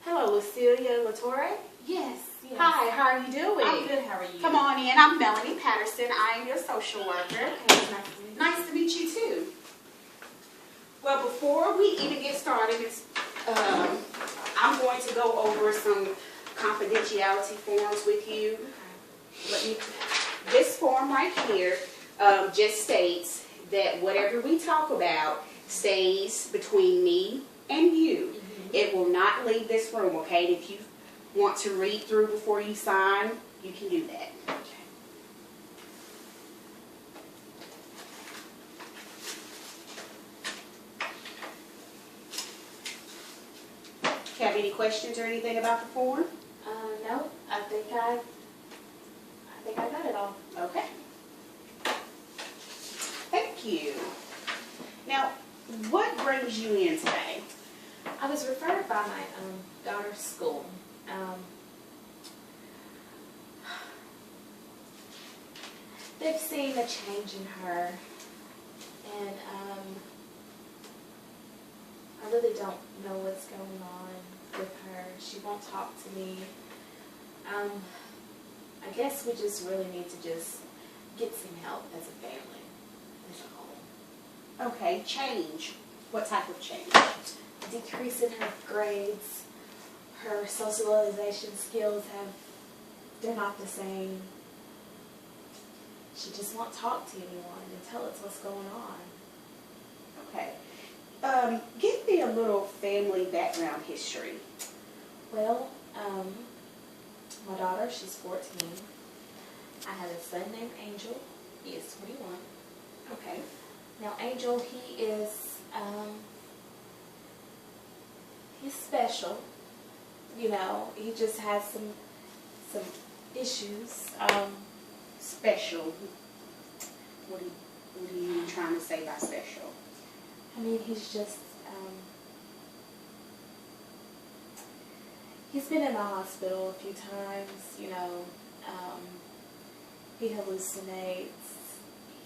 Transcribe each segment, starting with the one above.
Hello, Lucilia LaTorre. Yes, yes. Hi, how are you doing? I'm good. How are you? Come on in. I'm Melanie Patterson. I am your social worker. Okay, Nice to meet you too. Well, before we even get started, I'm going to go over some confidentiality forms with you. This form right here just states that whatever we talk about stays between me and you. It will not leave this room, okay? If you want to read through before you sign, you can do that. Have any questions or anything about the form? No, I think I got it all. Okay. Thank you. Now, what brings you in today? I was referred by my daughter's school. They've seen a change in her, and I really don't know what's going on with her. She won't talk to me. I guess we just really need to just get some help as a family, as a whole. Okay, change. What type of change? Decrease in her grades. Her socialization skills they're not the same. She just won't talk to anyone and tell us what's going on. Okay. Give me a little family background history. Well, my daughter, she's 14. I have a son named Angel. He is 21. Okay. Now, Angel, he is, he's special. You know, he just has some issues. Special. What are you trying to say by special? I mean, he's just, he's been in the hospital a few times, you know. He hallucinates.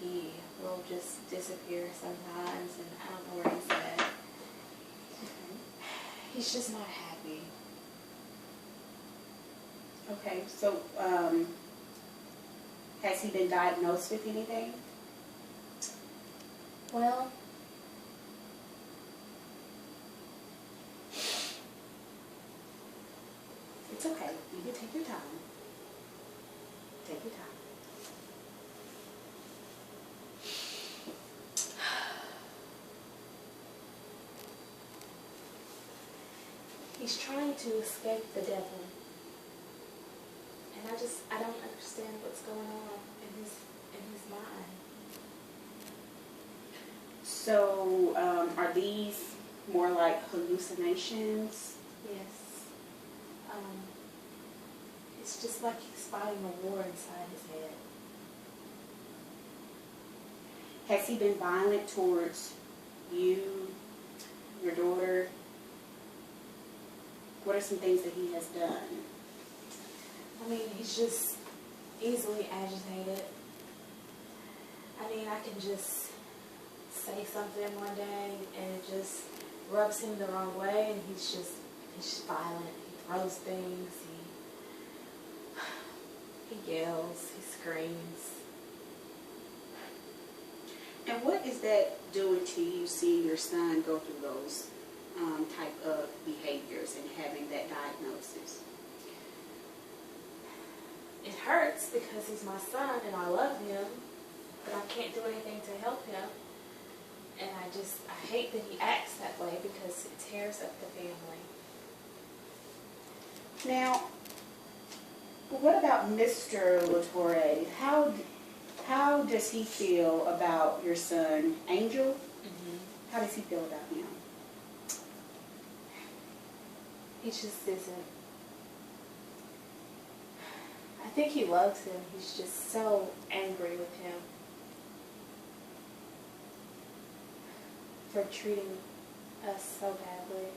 He will just disappear sometimes, and I don't know where he's at. He's just not happy. Okay, so has he been diagnosed with anything? Well, It's okay. You can take your time. Take your time. he's trying to escape the devil. And I don't understand what's going on in his mind. So, are these more like hallucinations? Yes. It's just like he's fighting a war inside his head. Has he been violent towards you, your daughter? What are some things that he has done? I mean, he's just easily agitated. I mean, I can just say something one day and it just rubs him the wrong way, and he's violent. He throws things. He yells. He screams. And what is that doing to you, seeing your son go through those type of behaviors and having that diagnosis? It hurts because he's my son and I love him, but I can't do anything to help him. And I hate that he acts that way because it tears up the family. Now, what about Mr. LaTorre? How does he feel about your son, Angel? How does he feel about him? He just isn't. I think he loves him. He's just so angry with him for treating us so badly.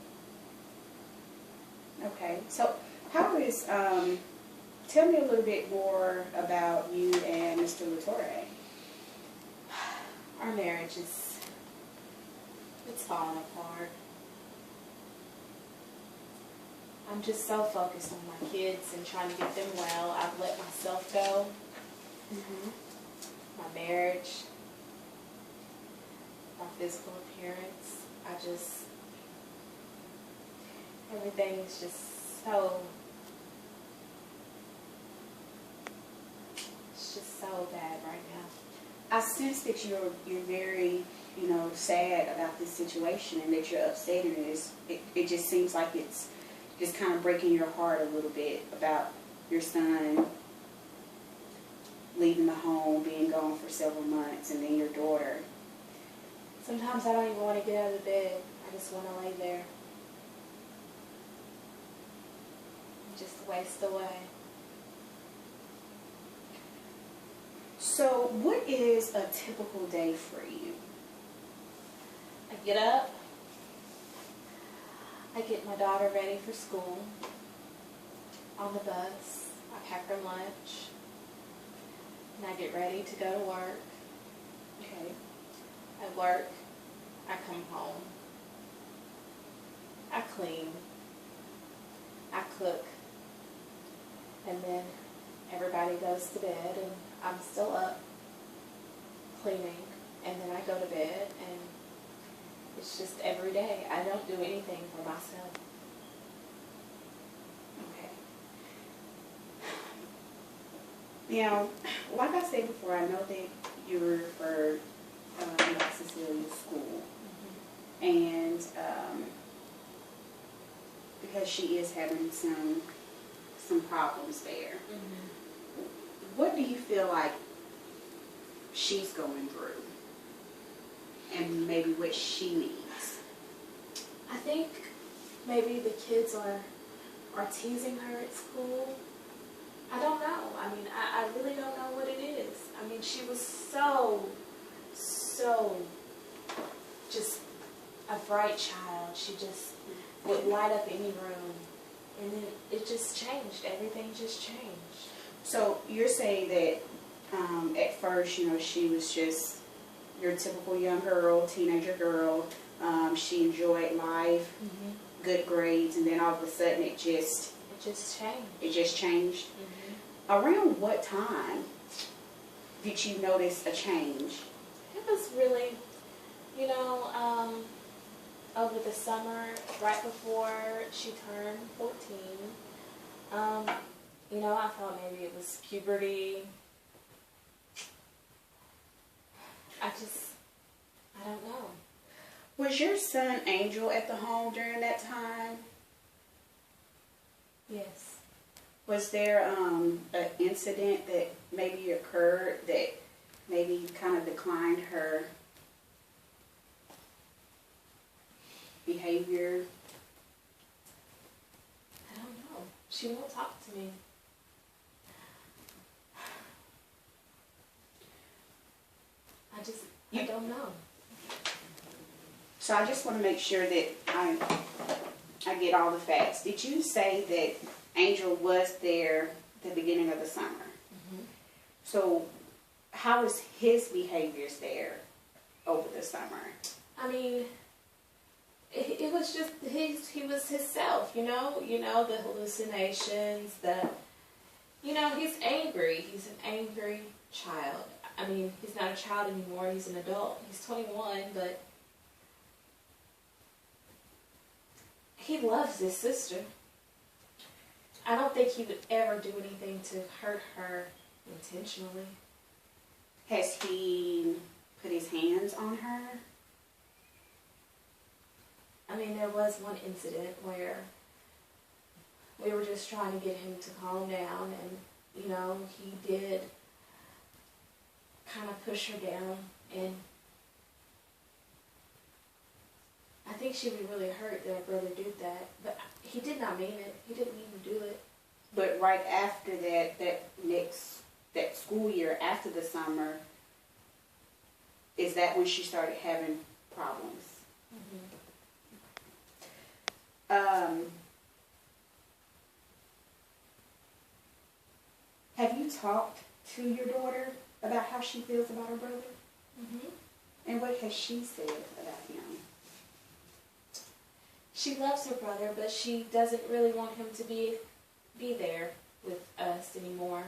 Okay, so how is, tell me a little bit more about you and Mr. LaTorre. Our marriage it's falling apart. I'm just so focused on my kids and trying to get them well. I've let myself go. My marriage, my physical appearance. Everything is just so, it's just so bad right now. I sense that you're very, sad about this situation and that you're upset, and it just seems like it's just kind of breaking your heart a little bit about your son leaving the home, being gone for several months, and then your daughter. Sometimes I don't even want to get out of bed. I just want to lay there. Just waste away. So what is a typical day for you? I get up. I get my daughter ready for school. On the bus. I pack her lunch. And I get ready to go to work. Okay. I work. I come home. I clean. I cook. And then everybody goes to bed and I'm still up cleaning. And then I go to bed, and it's just every day. I don't do anything for myself. Okay. Now, like I said before, I know that you were referred by Cecilia's school. And because she is having some problems there. What do you feel like she's going through? And maybe what she needs? I think maybe the kids are teasing her at school. I don't know. I mean, I really don't know what it is. I mean, she was so just a bright child. She just would light up any room. And then it just changed. Everything just changed. So you're saying that at first, she was just your typical young girl, teenager girl. She enjoyed life, good grades, and then all of a sudden it just changed. It just changed. Around what time did you notice a change? It was really, over the summer, right before she turned 14. I thought maybe it was puberty. I don't know. Was your son Angel at the home during that time? Yes. Was there an incident that maybe occurred that maybe kind of declined her behavior? I don't know. She won't talk to me. I don't know. So I just want to make sure that I get all the facts. Did you say that Angel was there at the beginning of the summer? So how was his behaviors there over the summer? I mean, it was just he was himself, the hallucinations, he's angry. He's an angry child. I mean, he's not a child anymore. He's an adult. He's 21, but he loves his sister. I don't think he would ever do anything to hurt her intentionally. Has he put his hands on her? I mean, there was one incident where we were just trying to get him to calm down, and, he did kind of push her down, and I think she would really hurt that her brother did that, but he did not mean it. He didn't mean to do it. But right after that school year, after the summer, is that when she started having problems? Have you talked to your daughter about how she feels about her brother? And what has she said about him? she loves her brother, but she doesn't really want him to be there with us anymore.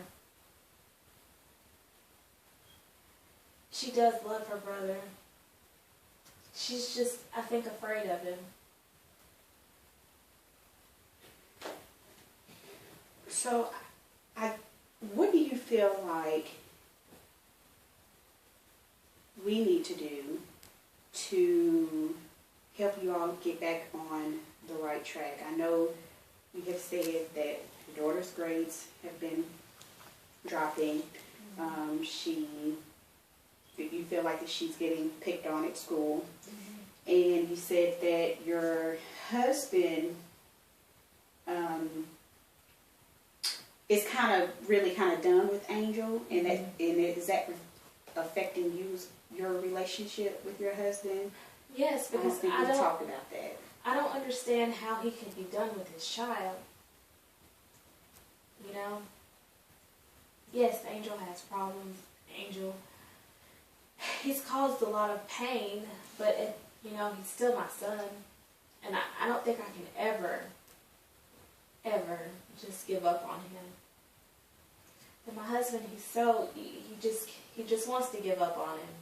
She does love her brother. She's just, I think, afraid of him. So, what do you feel like we need to do to help you all get back on the right track? I know you have said that your daughter's grades have been dropping. You feel like that she's getting picked on at school. And you said that your husband is really kind of done with Angel, and is that affecting your relationship with your husband? Yes, because I don't think we talked about that. I don't understand how he can be done with his child. You know? Yes, Angel has problems. Angel, he's caused a lot of pain, but he's still my son, and I don't think I can ever just give up on him. And my husband, he just wants to give up on him,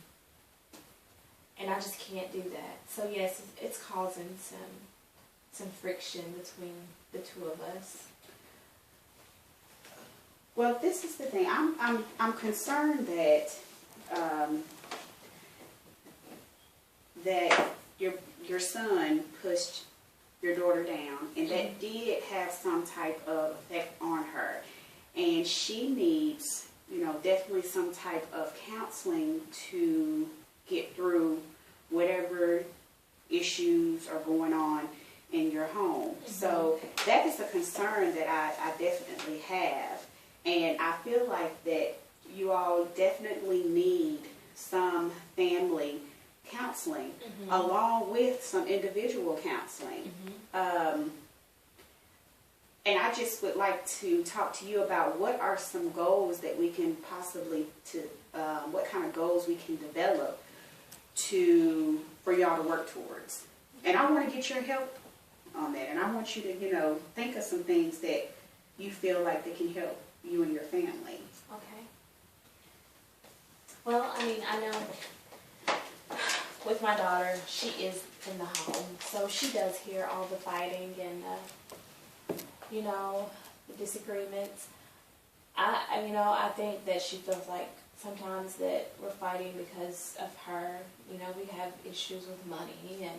and I just can't do that. So yes, it's causing some friction between the two of us. Well, this is the thing. I'm concerned that that your son pushed your daughter down, and that did have some type of effect on her, and she needs, definitely some type of counseling to get through whatever issues are going on in your home. So that is a concern that I definitely have, and I feel like that you all definitely need some family counseling along with some individual counseling. And I just would like to talk to you about what are some goals that we can possibly, what kind of goals we can develop for y'all to work towards. And I want to get your help on that. And I want you to, think of some things that you feel like that can help you and your family. Okay. Well, I know with my daughter, she is in the home, so she does hear all the fighting and, the disagreements. I think that she feels like sometimes that we're fighting because of her. We have issues with money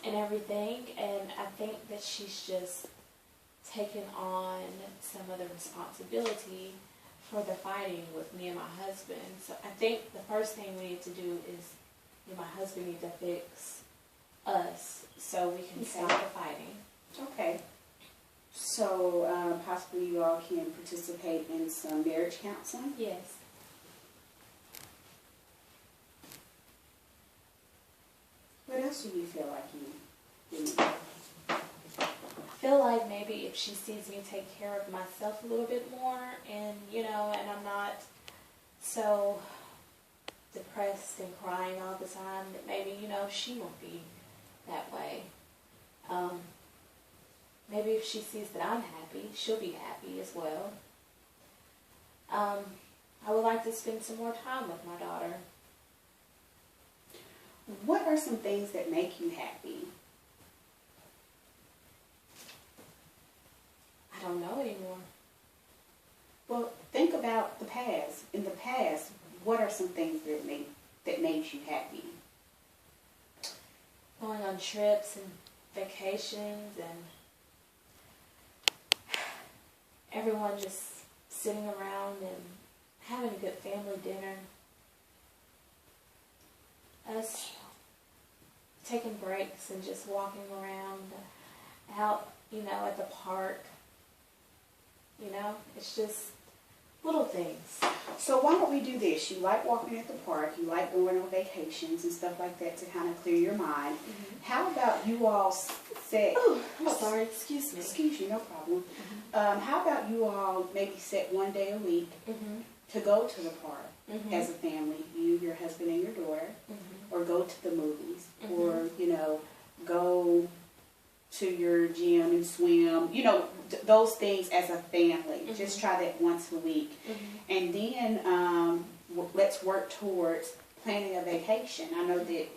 and everything, and I think that she's just taken on some of the responsibility for the fighting with me and my husband. So I think the first thing we need to do is my husband needs to fix us so we can stop the fighting. Okay. So possibly you all can participate in some marriage counseling? Yes. What else do you feel like you need? I feel like maybe if she sees me take care of myself a little bit more, and and I'm not so depressed and crying all the time, that maybe she won't be that way. Maybe if she sees that I'm happy, she'll be happy as well. I would like to spend some more time with my daughter. What are some things that make you happy? I don't know anymore. Well, think about the past. In the past, what are some things that made you happy? Going on trips and vacations, and everyone just sitting around and having a good family dinner. Us taking breaks and just walking around out, at the park. It's just little things. So why don't we do this? You like walking at the park, you like going on vacations and stuff like that to kind of clear your mind. How about you all set... Oh, I'm sorry, excuse me. Excuse you, no problem. How about you all maybe set one day a week to go to the park as a family, you, your husband, and your daughter, or go to the movies, or, go to your gym and swim. You know, those things as a family. Just try that once a week. And then let's work towards planning a vacation. I know that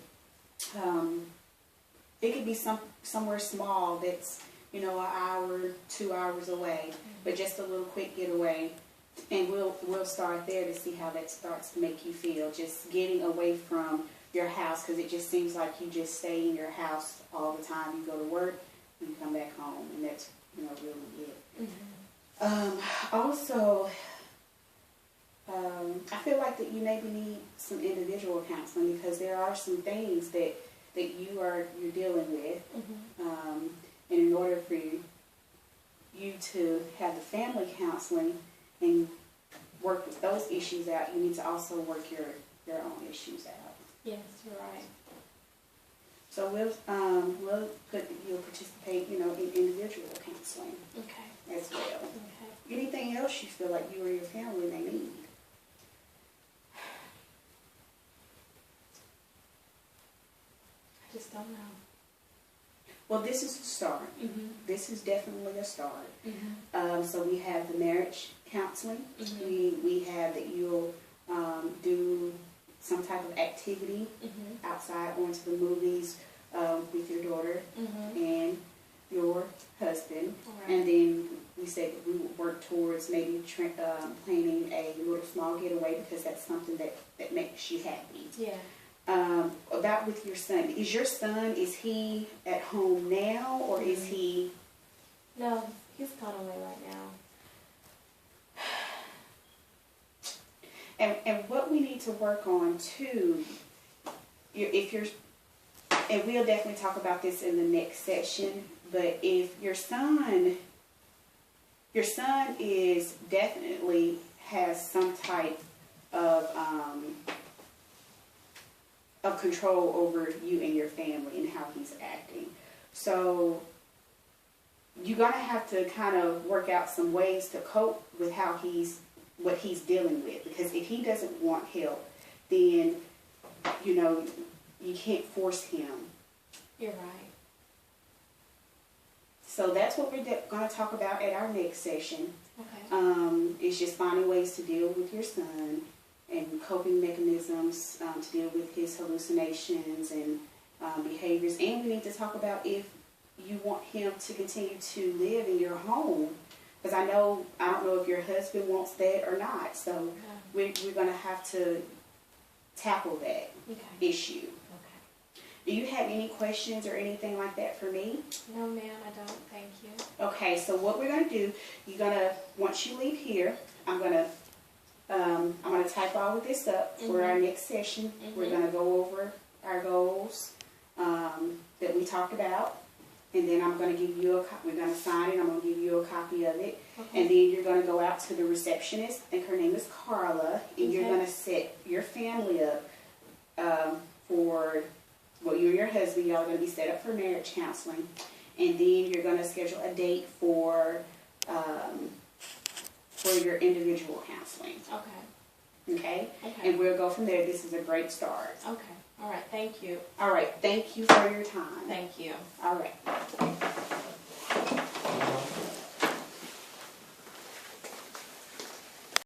it could be somewhere small that's, you know, an hour, 2 hours away, but just a little quick getaway. And we'll start there to see how that starts to make you feel. Just getting away from your house, because it just seems like you just stay in your house all the time. You go to work and you come back home, and that's, you know, really it. Also, I feel like that you maybe need some individual counseling, because there are some things that you're dealing with. And in order for you to have the family counseling and work with those issues out, you need to also work your own issues out. Yes, you're right. So you'll participate, you know, in individual counseling. Okay. As well. Okay. Anything else you feel like you or your family may need? I just don't know. Well, this is a start. This is definitely a start. So we have the marriage counseling. We have that you'll do some type of activity outside, going to the movies with your daughter and your husband. Right. And then we said that we would work towards maybe planning a little small getaway, because that's something that makes you happy. Yeah. About with your son, is he at home now, or is he? No, he's gone away right now. And what we need to work on too, and we'll definitely talk about this in the next session, but if your son is definitely has some type of control over you and your family and how he's acting. So you're going to have to kind of work out some ways to cope with what he's dealing with. Because if he doesn't want help, then, you know, you can't force him. You're right. So that's what we're going to talk about at our next session. Okay. It's just finding ways to deal with your son and coping mechanisms to deal with his hallucinations and behaviors. And we need to talk about if you want him to continue to live in your home. Because I don't know if your husband wants that or not. So we're going to have to tackle that issue. Okay. Do you have any questions or anything like that for me? No, ma'am, I don't. Thank you. Okay, so what we're going to do, once you leave here, I'm going to type all of this up for our next session. We're going to go over our goals that we talked about. And then I'm going to give you we're going to sign it. I'm going to give you a copy of it. Okay. And then you're going to go out to the receptionist. I think her name is Carla. And you're going to set your family up you and your husband, y'all are going to be set up for marriage counseling. And then you're going to schedule a date for your individual counseling. Okay. Okay? Okay. And we'll go from there. This is a great start. Okay. All right. Thank you. All right. Thank you for your time. Thank you. All right.